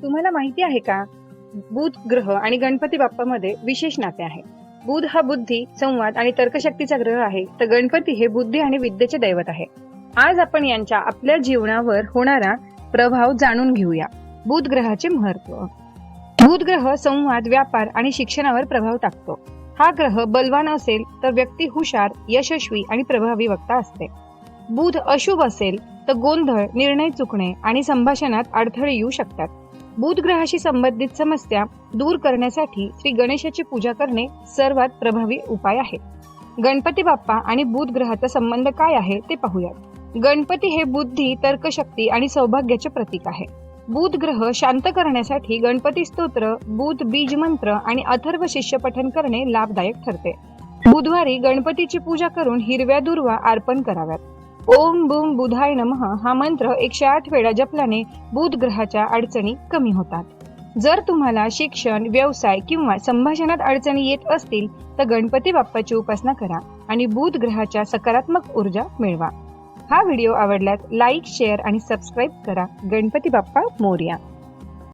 तुम्हाला माहिती आहे का? बुध ग्रह आणि गणपती बाप्पामध्ये विशेष नाते आहे. बुध हा बुद्धी, संवाद आणि तर्कशक्तीचा ग्रह आहे, तर गणपती हे बुद्धी आणि विद्येचे दैवत आहे. आज आपण यांच्या आपल्या जीवनावर होणारा प्रभाव जाणून घेऊया. बुध ग्रहाचे महत्त्व. बुध ग्रह संवाद, व्यापार आणि शिक्षणावर प्रभाव टाकतो. हा ग्रह बलवान असेल तर व्यक्ती हुशार, यशस्वी आणि प्रभावी वक्ता असते. बुध अशुभ असेल तर गोंधळ, निर्णय चुकणे आणि संभाषणात अडथळे येऊ शकतात. बुध ग्रहाशी संबंधित समस्या दूर करण्यासाठी श्री गणेशाची पूजा करणे सर्वात प्रभावी उपाय आहे. गणपती बाप्पा आणि बुध ग्रहाचा संबंध काय आहे ते पाहूयात. गणपती हे बुद्धी, तर्कशक्ती आणि सौभाग्याचे प्रतीक आहे. बुध ग्रह शांत करण्यासाठी गणपती स्तोत्र, बुध बीज मंत्र आणि अथर्व शिष्य पठण करणे लाभदायक ठरते. बुधवारी गणपतीची पूजा करून हिरव्या दुर्वा अर्पण कराव्यात. ओम बुम बुधाय नमः हा मंत्र 108 वेळा जपल्याने बुध ग्रहाच्या अडचणी कमी होतात. जर तुम्हाला शिक्षण, व्यवसाय किंवा संभाषणात अडचणी येत असतील तर गणपती बाप्पाची उपासना करा आणि बुध ग्रहाच्या सकारात्मक ऊर्जा मिळवा. हा व्हिडिओ आवडल्यास लाईक, शेअर आणि सबस्क्राईब करा. गणपती बाप्पा मोरया.